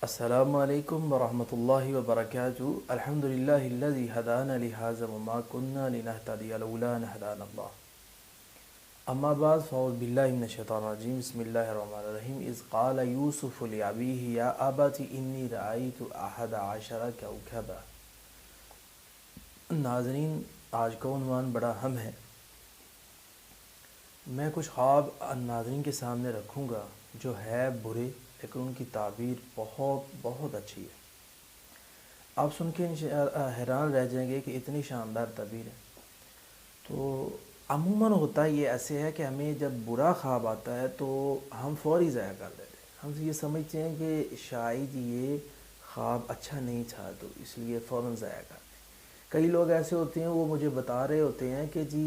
السلام علیکم ورحمۃ اللہ وبرکاتہ۔ الحمد للہ الذی ہدانا لہذا وما كنا لنہتدی لولا ان ہدانا اللہ۔ اما بعد فاعوذ باللہ من الشیطان الرجیم، بسم اللہ الرحمن الرحیم۔ اذ قال یوسف لابیہ یا ابت انی رأیت احد عشر کوکبا۔ ناظرین، آج کا عنوان بڑا اہم ہے۔ میں کچھ خواب ناظرین کے سامنے رکھوں گا جو ہے برے، لیکن ان کی تعبیر بہت بہت اچھی ہے۔ آپ سن کے حیران رہ جائیں گے کہ اتنی شاندار تعبیر ہے۔ تو عموماً ہوتا یہ ایسے ہے کہ ہمیں جب برا خواب آتا ہے تو ہم فوری ضائع کر دیتے ہیں۔ ہم یہ سمجھتے ہیں کہ شاید یہ خواب اچھا نہیں تھا تو اس لیے فوراً ضائع کر دیں۔ کئی لوگ ایسے ہوتے ہیں، وہ مجھے بتا رہے ہوتے ہیں کہ جی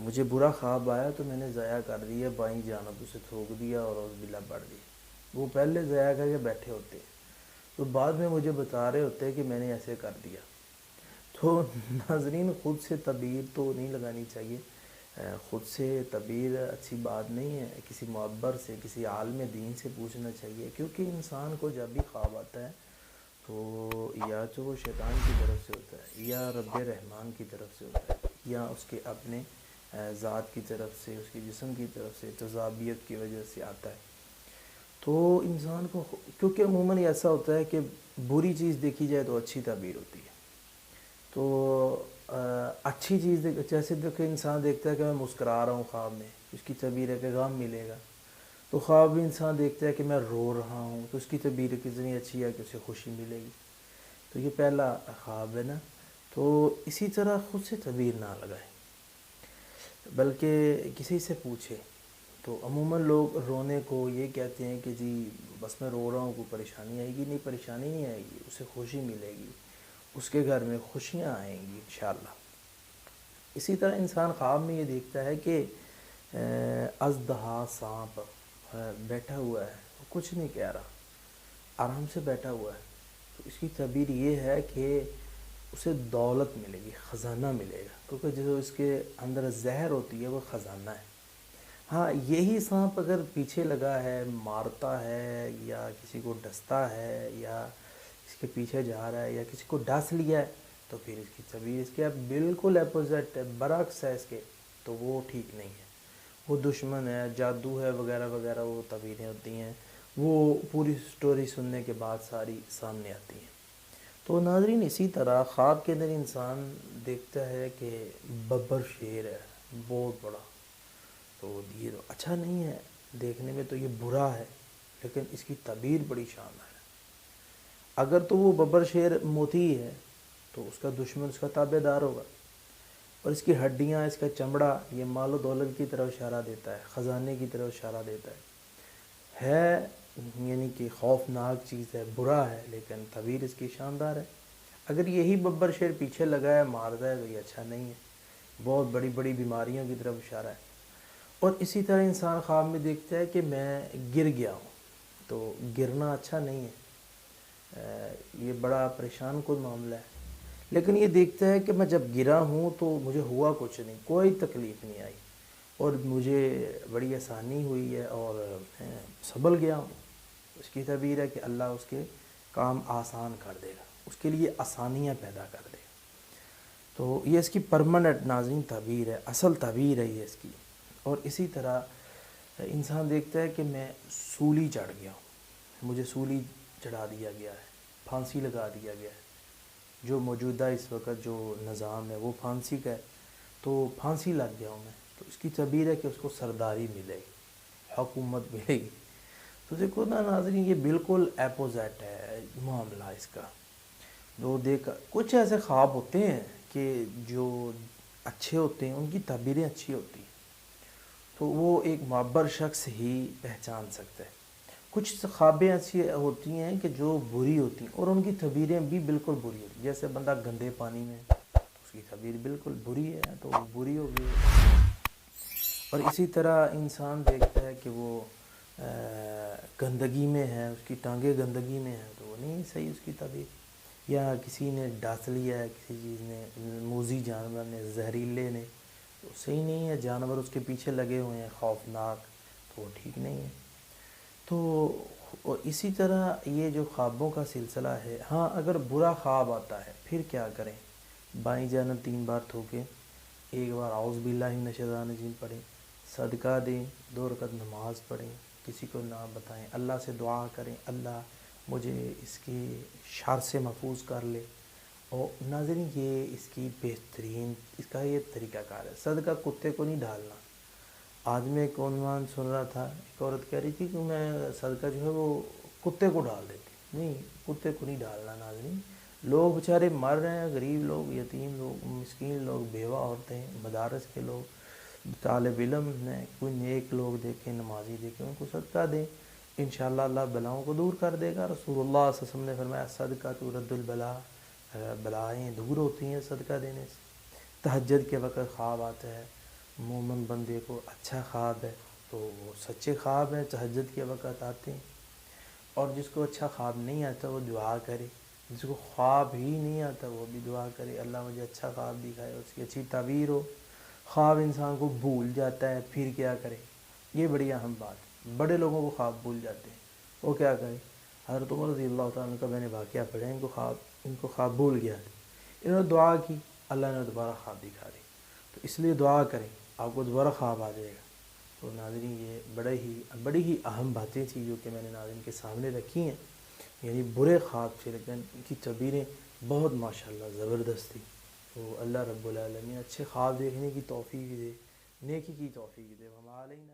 مجھے برا خواب آیا تو میں نے ضائع کر دیا، بائیں جانب اسے تھوک دیا اور اس بلا پڑ دی۔ وہ پہلے ضائع کر کے بیٹھے ہوتے ہیں، تو بعد میں مجھے بتا رہے ہوتے ہیں کہ میں نے ایسے کر دیا۔ تو ناظرین، خود سے تعبیر تو نہیں لگانی چاہیے، خود سے تعبیر اچھی بات نہیں ہے۔ کسی معبر سے، کسی عالم دین سے پوچھنا چاہیے، کیونکہ انسان کو جب بھی خواب آتا ہے تو یا تو وہ شیطان کی طرف سے ہوتا ہے، یا رب رحمان کی طرف سے ہوتا ہے، یا اس کے اپنے ذات کی طرف سے، اس کے جسم کی طرف سے تضابیت کی وجہ سے آتا ہے۔ تو انسان کو، کیونکہ عموماً ایسا ہوتا ہے کہ بری چیز دیکھی جائے تو اچھی تعبیر ہوتی ہے۔ تو اچھی چیز جیسے کہ انسان دیکھتا ہے کہ میں مسکرا رہا ہوں خواب میں، اس کی تعبیر ہے کہ غم ملے گا۔ تو خواب بھی انسان دیکھتا ہے کہ میں رو رہا ہوں، تو اس کی تعبیر کتنی اچھی ہے کہ اسے خوشی ملے گی۔ تو یہ پہلا خواب ہے نا۔ تو اسی طرح خود سے تعبیر نہ لگائیں، بلکہ کسی سے پوچھیں۔ تو عموماً لوگ رونے کو یہ کہتے ہیں کہ جی بس میں رو رہا ہوں، کوئی پریشانی آئے گی؟ نہیں، پریشانی نہیں آئے گی، اسے خوشی ملے گی، اس کے گھر میں خوشیاں آئیں گی انشاءاللہ۔ اسی طرح انسان خواب میں یہ دیکھتا ہے کہ ازدہا سانپ بیٹھا ہوا ہے، وہ کچھ نہیں کہہ رہا، آرام سے بیٹھا ہوا ہے، تو اس کی تعبیر یہ ہے کہ اسے دولت ملے گی، خزانہ ملے گا، کیونکہ جو اس کے اندر زہر ہوتی ہے وہ خزانہ ہے۔ ہاں، یہی سانپ اگر پیچھے لگا ہے، مارتا ہے، یا کسی کو ڈستا ہے، یا اس کے پیچھے جا رہا ہے، یا کسی کو ڈس لیا ہے، تو پھر اس کی تعبیر اس کے بالکل اپوزٹ ہے، برعکس ہے اس کے، تو وہ ٹھیک نہیں ہے، وہ دشمن ہے، جادو ہے، وغیرہ وغیرہ وہ تعبیریں ہوتی ہیں، وہ پوری سٹوری سننے کے بعد ساری سامنے آتی ہیں۔ تو ناظرین، اسی طرح خواب کے اندر انسان دیکھتا ہے کہ ببر شیر ہے بہت بڑا، تو یہ تو اچھا نہیں ہے، دیکھنے میں تو یہ برا ہے، لیکن اس کی تعبیر بڑی شاندار ہے۔ اگر تو وہ ببر شیر موتی ہے تو اس کا دشمن اس کا تابع دار ہوگا، اور اس کی ہڈیاں، اس کا چمڑا، یہ مال و دولت کی طرف اشارہ دیتا ہے، خزانے کی طرف اشارہ دیتا ہے، یعنی کہ خوفناک چیز ہے، برا ہے، لیکن تعبیر اس کی شاندار ہے۔ اگر یہی ببر شیر پیچھے لگا ہے، مارتا ہے، تو یہ اچھا نہیں ہے، بہت بڑی بڑی بیماریوں کی طرف اشارہ ہے۔ اور اسی طرح انسان خواب میں دیکھتا ہے کہ میں گر گیا ہوں، تو گرنا اچھا نہیں ہے، یہ بڑا پریشان کن معاملہ ہے۔ لیکن یہ دیکھتا ہے کہ میں جب گرا ہوں تو مجھے ہوا کچھ نہیں، کوئی تکلیف نہیں آئی، اور مجھے بڑی آسانی ہوئی ہے، اور میں سنبھل گیا ہوں۔ اس کی تعبیر ہے کہ اللہ اس کے کام آسان کر دے گا، اس کے لیے آسانیاں پیدا کر دے گا۔ تو یہ اس کی پرماننٹ ناظرین تعبیر ہے، اصل تعبیر ہے یہ اس کی۔ اور اسی طرح انسان دیکھتا ہے کہ میں سولی چڑھ گیا ہوں، مجھے سولی چڑھا دیا گیا ہے، پھانسی لگا دیا گیا ہے۔ جو موجودہ اس وقت جو نظام ہے وہ پھانسی کا ہے، تو پھانسی لگ گیا ہوں میں، تو اس کی تعبیر ہے کہ اس کو سرداری ملے گی، حکومت ملے گی۔ تو دیکھو نا ناظرین، یہ بالکل اپوزٹ ہے معاملہ اس کا۔ جو کچھ ایسے خواب ہوتے ہیں کہ جو اچھے ہوتے ہیں، ان کی تعبیریں اچھی ہوتی ہیں، تو وہ ایک معبر شخص ہی پہچان سکتا ہے۔ کچھ خوابیں ایسی ہوتی ہیں کہ جو بری ہوتی ہیں، اور ان کی تعبیریں بھی بالکل بری ہوتی ہیں۔ جیسے بندہ گندے پانی میں، اس کی تعبیر بالکل بری ہے، تو وہ بری ہوگی۔ اور اسی طرح انسان دیکھتا ہے کہ وہ گندگی میں ہے، اس کی ٹانگیں گندگی میں ہیں، تو وہ نہیں صحیح اس کی تعبیر۔ یا کسی نے ڈس لیا ہے، کسی چیز نے، موذی جانور نے، زہریلے نے، تو صحیح نہیں ہے، جانور اس کے پیچھے لگے ہوئے ہیں خوفناک، تو وہ ٹھیک نہیں ہے۔ تو اور اسی طرح یہ جو خوابوں کا سلسلہ ہے، ہاں اگر برا خواب آتا ہے پھر کیا کریں؟ بائیں جانب 3 بار تھوکیں، ایک بار اعوذ باللہ من الشیطان الرجیم پڑھیں، صدقہ دیں، 2 رکعت نماز پڑھیں، کسی کو نہ بتائیں، اللہ سے دعا کریں اللہ مجھے اس کی شر سے محفوظ کر لے۔ اور ناظرین یہ اس کی بہترین اس کا یہ طریقہ کار ہے۔ صدقہ کتے کو نہیں ڈالنا۔ آج میں ایک عنوان سن رہا تھا، ایک عورت کہہ رہی تھی کہ میں صدقہ جو ہے وہ کتے کو ڈال دیتی۔ نہیں، کتے کو نہیں ڈالنا ناظرین۔ لوگ بیچارے مر رہے ہیں، غریب لوگ، یتیم لوگ، مسکین لوگ، بیوہ عورتیں، مدارس کے لوگ، طالب علم ہیں، کوئی نیک لوگ دیکھیں، نمازی دیکھیں، ان کو صدقہ دیں، انشاءاللہ اللہ بلاؤں کو دور کر دے گا۔ رسول اللہ صلی اللہ علیہ وسلم نے فرمایا صدقہ ترد البلا، بلائیں دور ہوتی ہیں صدقہ دینے سے۔ تہجد کے وقت خواب آتا ہے، مومن بندے کو اچھا خواب ہے تو وہ سچے خواب ہیں، تہجد کے وقت آتے ہیں۔ اور جس کو اچھا خواب نہیں آتا وہ دعا کرے، جس کو خواب ہی نہیں آتا وہ بھی دعا کرے اللہ مجھے اچھا خواب دکھائے، اس کی اچھی تعبیر ہو۔ خواب انسان کو بھول جاتا ہے، پھر کیا کرے؟ یہ بڑی اہم بات ہے۔ بڑے لوگوں کو خواب بھول جاتے ہیں، وہ کیا کریں؟ حضرت عمر رضی اللہ تعالیٰ عنہ کا میں نے واقعہ پڑھا، ان کو خواب بھول گیا تھا، انہوں نے دعا کی، اللہ نے دوبارہ خواب دکھا دی۔ تو اس لیے دعا کریں، آپ کو دوبارہ خواب آ جائے گا۔ تو ناظرین یہ بڑی ہی اہم باتیں تھیں جو کہ میں نے ناظرین کے سامنے رکھی ہیں، یعنی برے خواب سے، لیکن ان کی تعبیریں بہت ماشاءاللہ زبردست تھی۔ تو اللہ رب العالمین اچھے خواب دیکھنے کی توفیق دے، نیکی کی توفیق دے، ہم علینا